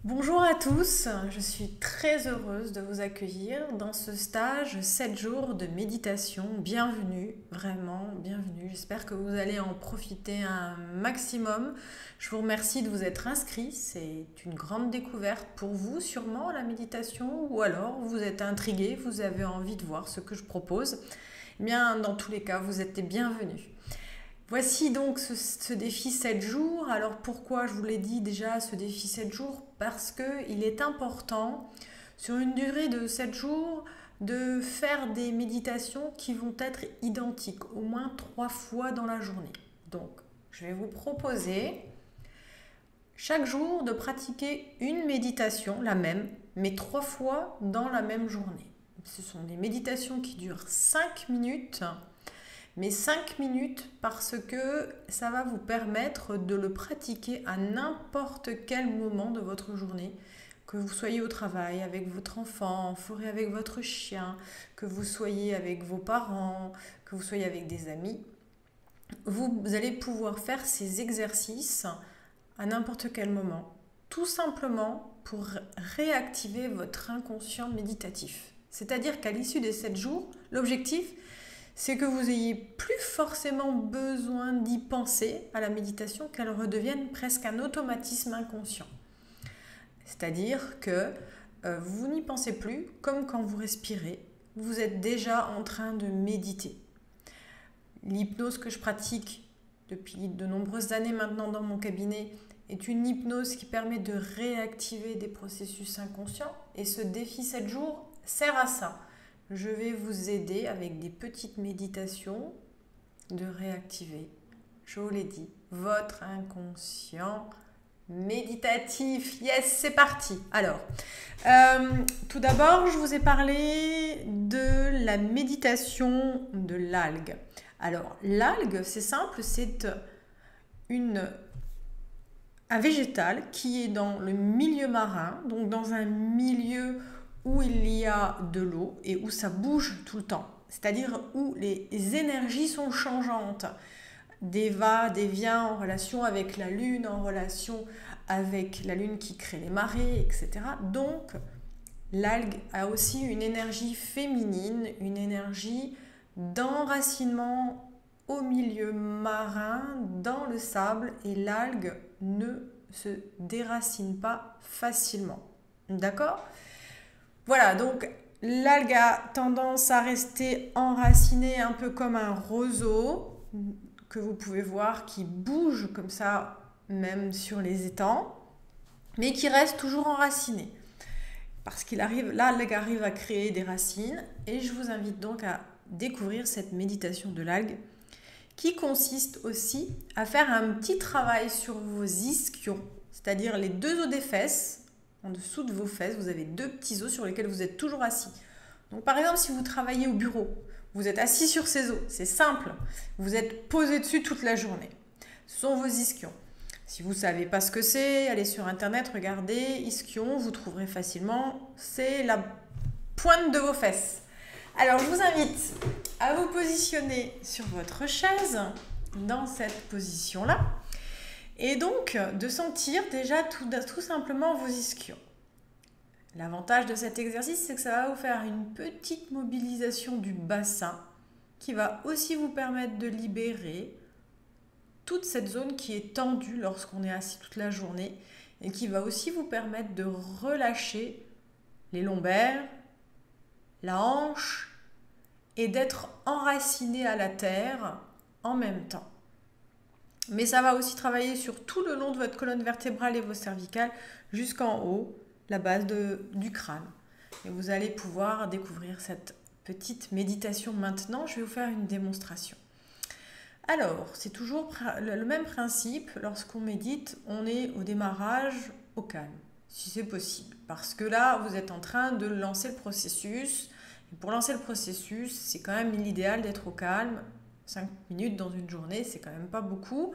Bonjour à tous, je suis très heureuse de vous accueillir dans ce stage 7 jours de méditation. Bienvenue, vraiment bienvenue. J'espère que vous allez en profiter un maximum. Je vous remercie de vous être inscrits. C'est une grande découverte pour vous sûrement la méditation, ou alors vous êtes intrigué, vous avez envie de voir ce que je propose. Eh bien, dans tous les cas, vous êtes les bienvenus. Voici donc ce défi 7 jours. Alors pourquoi je vous l'ai dit déjà, ce défi 7 jours? Parce qu'il est important, sur une durée de 7 jours, de faire des méditations qui vont être identiques, au moins 3 fois dans la journée. Donc, je vais vous proposer chaque jour de pratiquer une méditation, la même, mais 3 fois dans la même journée. Ce sont des méditations qui durent 5 minutes, mais 5 minutes parce que ça va vous permettre de le pratiquer à n'importe quel moment de votre journée. Que vous soyez au travail avec votre enfant, en forêt avec votre chien, que vous soyez avec vos parents, que vous soyez avec des amis, vous allez pouvoir faire ces exercices à n'importe quel moment, tout simplement pour réactiver votre inconscient méditatif. C'est-à-dire qu'à l'issue des 7 jours, l'objectif, c'est que vous ayez plus forcément besoin d'y penser à la méditation, qu'elle redevienne presque un automatisme inconscient. C'est-à-dire que vous n'y pensez plus, comme quand vous respirez, vous êtes déjà en train de méditer. L'hypnose que je pratique depuis de nombreuses années maintenant dans mon cabinet est une hypnose qui permet de réactiver des processus inconscients, et ce défi 7 jours sert à ça. Je vais vous aider avec des petites méditations de réactiver, je vous l'ai dit, votre inconscient méditatif. Yes, c'est parti. Alors, tout d'abord, je vous ai parlé de la méditation de l'algue. Alors, l'algue, c'est simple, c'est un végétal qui est dans le milieu marin, donc dans un milieu où il y a de l'eau et où ça bouge tout le temps, c'est-à-dire où les énergies sont changeantes. Des va, des vient en relation avec la lune, en relation avec la lune qui crée les marées, etc. Donc, l'algue a aussi une énergie féminine, une énergie d'enracinement au milieu marin, dans le sable, et l'algue ne se déracine pas facilement. D'accord? Voilà, donc l'algue a tendance à rester enracinée un peu comme un roseau que vous pouvez voir qui bouge comme ça même sur les étangs, mais qui reste toujours enraciné. Parce qu'il arrive, l'algue arrive à créer des racines, et je vous invite donc à découvrir cette méditation de l'algue qui consiste aussi à faire un petit travail sur vos ischions, c'est-à-dire les deux os des fesses. En dessous de vos fesses, vous avez deux petits os sur lesquels vous êtes toujours assis. Donc par exemple, si vous travaillez au bureau, vous êtes assis sur ces os, c'est simple, vous êtes posé dessus toute la journée. Ce sont vos ischions. Si vous ne savez pas ce que c'est, allez sur internet, regardez ischion, vous trouverez facilement, c'est la pointe de vos fesses. Alors je vous invite à vous positionner sur votre chaise dans cette position-là, et donc de sentir déjà tout simplement vos ischions. L'avantage de cet exercice, c'est que ça va vous faire une petite mobilisation du bassin qui va aussi vous permettre de libérer toute cette zone qui est tendue lorsqu'on est assis toute la journée, et qui va aussi vous permettre de relâcher les lombaires, la hanche, et d'être enraciné à la terre en même temps. Mais ça va aussi travailler sur tout le long de votre colonne vertébrale et vos cervicales jusqu'en haut, la base du crâne. Et vous allez pouvoir découvrir cette petite méditation maintenant. Je vais vous faire une démonstration. Alors, c'est toujours le même principe. Lorsqu'on médite, on est au démarrage au calme, si c'est possible. Parce que là, vous êtes en train de lancer le processus. Et pour lancer le processus, c'est quand même l'idéal d'être au calme. 5 minutes dans une journée, c'est quand même pas beaucoup.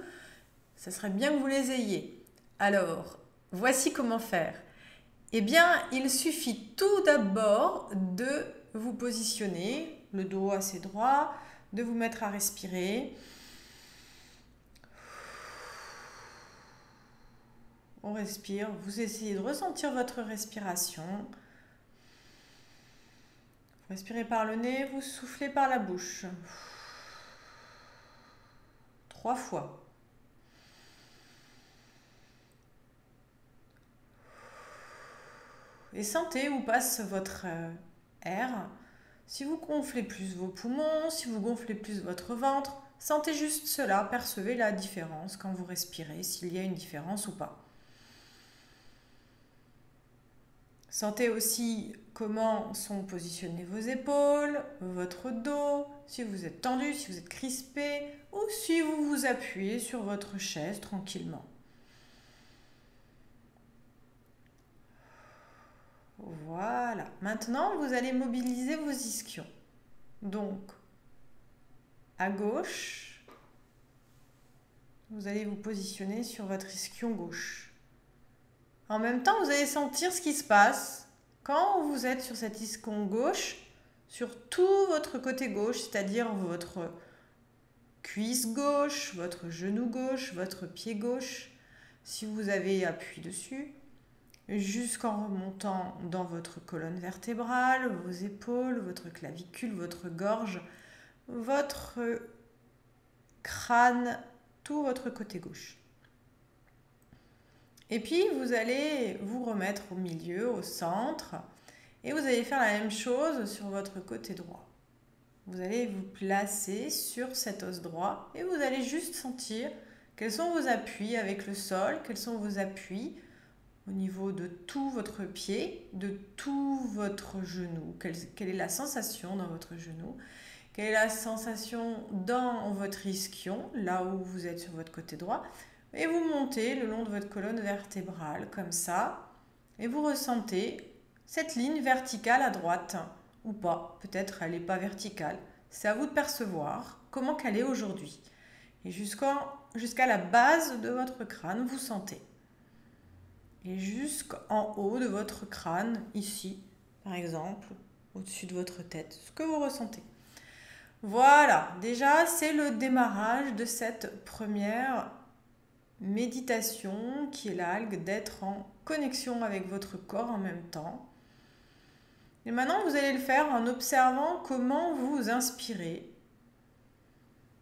Ça serait bien que vous les ayez. Alors, voici comment faire. Eh bien, il suffit tout d'abord de vous positionner, le dos assez droit, de vous mettre à respirer. on respire, vous essayez de ressentir votre respiration. Vous respirez par le nez, vous soufflez par la bouche. 3 fois. Et sentez où passe votre air. Si vous gonflez plus vos poumons, si vous gonflez plus votre ventre, sentez juste cela, percevez la différence quand vous respirez, s'il y a une différence ou pas. Sentez aussi comment sont positionnées vos épaules, votre dos, si vous êtes tendu, si vous êtes crispé ou si vous vous appuyez sur votre chaise tranquillement. Voilà. Maintenant, vous allez mobiliser vos ischions. Donc, à gauche, vous allez vous positionner sur votre ischion gauche. En même temps, vous allez sentir ce qui se passe quand vous êtes sur cet ischion gauche, sur tout votre côté gauche, c'est-à-dire votre cuisse gauche, votre genou gauche, votre pied gauche, si vous avez appui dessus, jusqu'en remontant dans votre colonne vertébrale, vos épaules, votre clavicule, votre gorge, votre crâne, tout votre côté gauche. Et puis, vous allez vous remettre au milieu, au centre, et vous allez faire la même chose sur votre côté droit. Vous allez vous placer sur cet os droit et vous allez juste sentir quels sont vos appuis avec le sol, quels sont vos appuis au niveau de tout votre pied, de tout votre genou. Quelle est la sensation dans votre genou? Quelle est la sensation dans votre ischion, là où vous êtes sur votre côté droit? Et vous montez le long de votre colonne vertébrale, comme ça, et vous ressentez cette ligne verticale à droite, ou pas, peut-être elle n'est pas verticale. C'est à vous de percevoir comment qu'elle est aujourd'hui. Et jusqu'à la base de votre crâne, vous sentez. Et jusqu'en haut de votre crâne, ici, par exemple, au-dessus de votre tête, ce que vous ressentez. Voilà, déjà, c'est le démarrage de cette première méditation qui est l'algue d'être en connexion avec votre corps en même temps. Et maintenant, vous allez le faire en observant comment vous inspirez.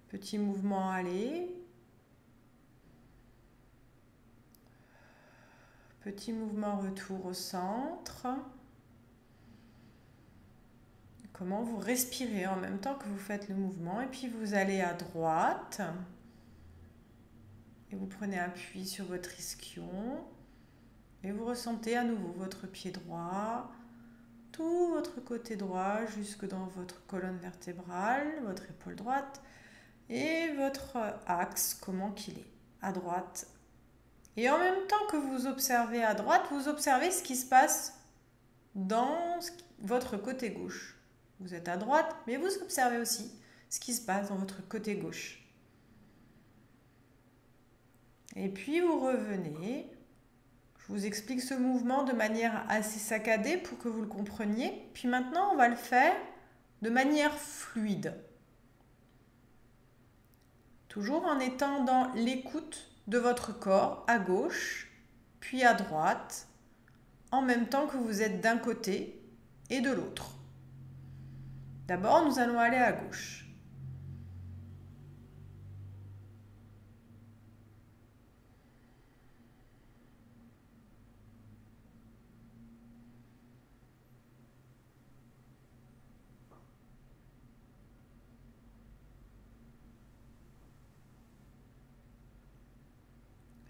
Petit mouvement aller. Petit mouvement retour au centre. Comment vous respirez en même temps que vous faites le mouvement. Et puis vous allez à droite. Et vous prenez appui sur votre ischion. Et vous ressentez à nouveau votre pied droit, tout votre côté droit jusque dans votre colonne vertébrale, votre épaule droite et votre axe, comment qu'il est, à droite. Et en même temps que vous observez à droite, vous observez ce qui se passe dans votre côté gauche. Vous êtes à droite, mais vous observez aussi ce qui se passe dans votre côté gauche. Et puis vous revenez. Je vous explique ce mouvement de manière assez saccadée pour que vous le compreniez. Puis maintenant, on va le faire de manière fluide. Toujours en étant dans l'écoute de votre corps à gauche, puis à droite, en même temps que vous êtes d'un côté et de l'autre. D'abord, nous allons aller à gauche.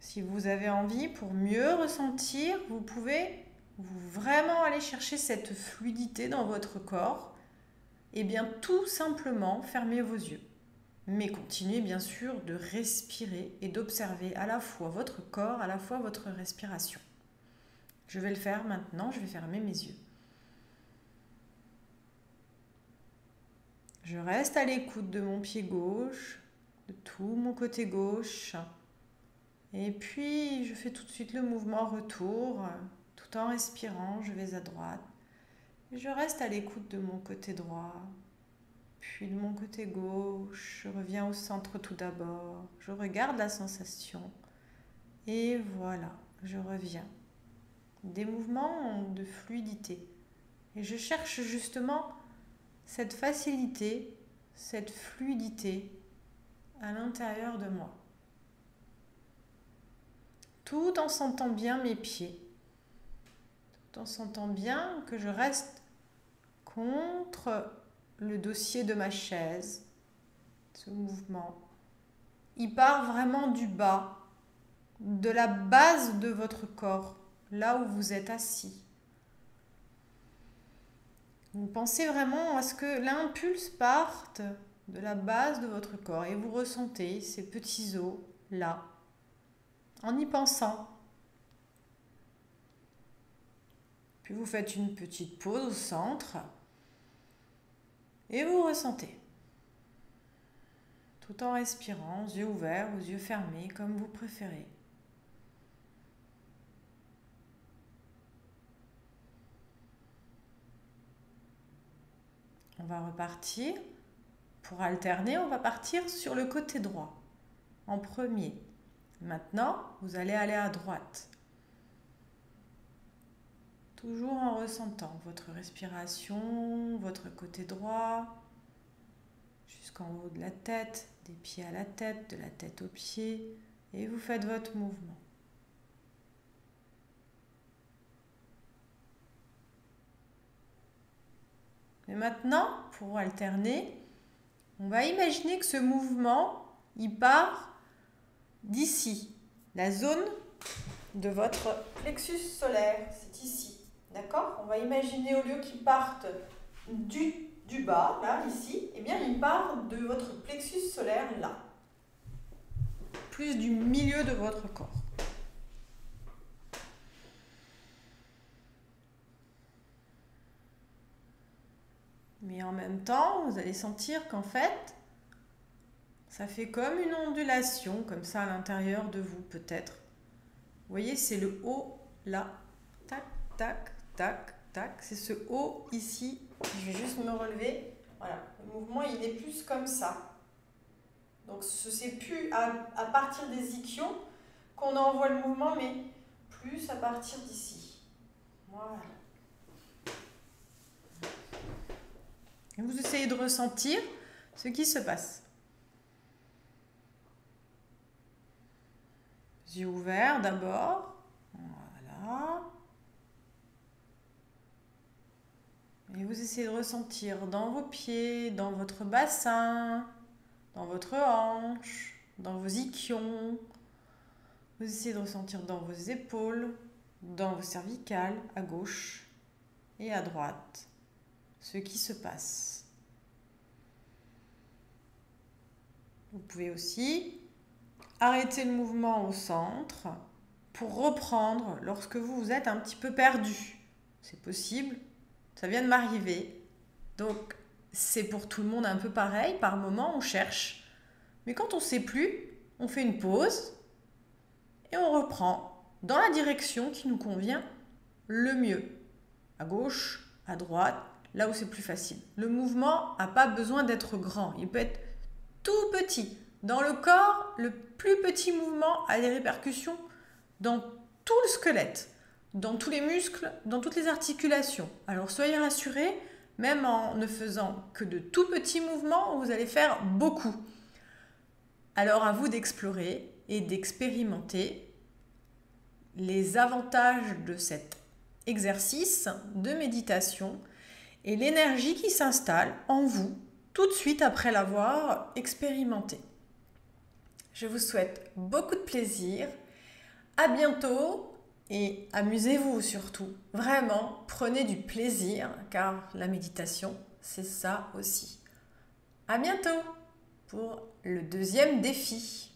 Si vous avez envie, pour mieux ressentir, vous pouvez vraiment aller chercher cette fluidité dans votre corps. Et bien tout simplement, fermez vos yeux. Mais continuez bien sûr de respirer et d'observer à la fois votre corps, à la fois votre respiration. Je vais le faire maintenant, je vais fermer mes yeux. Je reste à l'écoute de mon pied gauche, de tout mon côté gauche. Et puis, je fais tout de suite le mouvement retour, tout en respirant, je vais à droite. Et je reste à l'écoute de mon côté droit, puis de mon côté gauche. Je reviens au centre tout d'abord. Je regarde la sensation. Et voilà. je reviens. Des mouvements de fluidité. Et je cherche justement cette facilité, cette fluidité à l'intérieur de moi. Tout en sentant bien mes pieds. Tout en sentant bien que je reste contre le dossier de ma chaise. Ce mouvement, il part vraiment du bas, de la base de votre corps, là où vous êtes assis. Vous pensez vraiment à ce que l'impulse parte de la base de votre corps et vous ressentez ces petits os là, en y pensant. Puis vous faites une petite pause au centre et vous ressentez. Tout en respirant, yeux ouverts ou yeux fermés, comme vous préférez. On va repartir. Pour alterner, on va partir sur le côté droit, en premier. Maintenant, vous allez aller à droite. Toujours en ressentant votre respiration, votre côté droit, jusqu'en haut de la tête, des pieds à la tête, de la tête aux pieds, et vous faites votre mouvement. Et maintenant, pour alterner, on va imaginer que ce mouvement, il part d'ici, la zone de votre plexus solaire, c'est ici, d'accord? On va imaginer au lieu qu'il parte du bas, là, ici, eh bien il part de votre plexus solaire, là, plus du milieu de votre corps. Mais en même temps, vous allez sentir qu'en fait, ça fait comme une ondulation, comme ça à l'intérieur de vous peut-être. Vous voyez, c'est le haut là. Tac, tac, tac, tac. C'est ce haut ici. Je vais juste me relever. Voilà, le mouvement il est plus comme ça. Donc c'est plus à partir des ischions qu'on envoie le mouvement, mais plus à partir d'ici. Voilà. Et vous essayez de ressentir ce qui se passe. Yeux ouverts d'abord. Voilà. Et vous essayez de ressentir dans vos pieds, dans votre bassin, dans votre hanche, dans vos ischions. Vous essayez de ressentir dans vos épaules, dans vos cervicales, à gauche et à droite, ce qui se passe. Vous pouvez aussi arrêter le mouvement au centre pour reprendre lorsque vous vous êtes un petit peu perdu. C'est possible, ça vient de m'arriver. Donc c'est pour tout le monde un peu pareil, par moment on cherche. Mais quand on ne sait plus, on fait une pause et on reprend dans la direction qui nous convient le mieux. À gauche, à droite, là où c'est plus facile. Le mouvement n'a pas besoin d'être grand, il peut être tout petit. Dans le corps, le plus petit mouvement a des répercussions dans tout le squelette, dans tous les muscles, dans toutes les articulations. Alors soyez rassurés, même en ne faisant que de tout petits mouvements, vous allez faire beaucoup. Alors à vous d'explorer et d'expérimenter les avantages de cet exercice de méditation et l'énergie qui s'installe en vous tout de suite après l'avoir expérimenté. Je vous souhaite beaucoup de plaisir, à bientôt et amusez-vous surtout. Vraiment, prenez du plaisir car la méditation, c'est ça aussi. À bientôt pour le deuxième défi.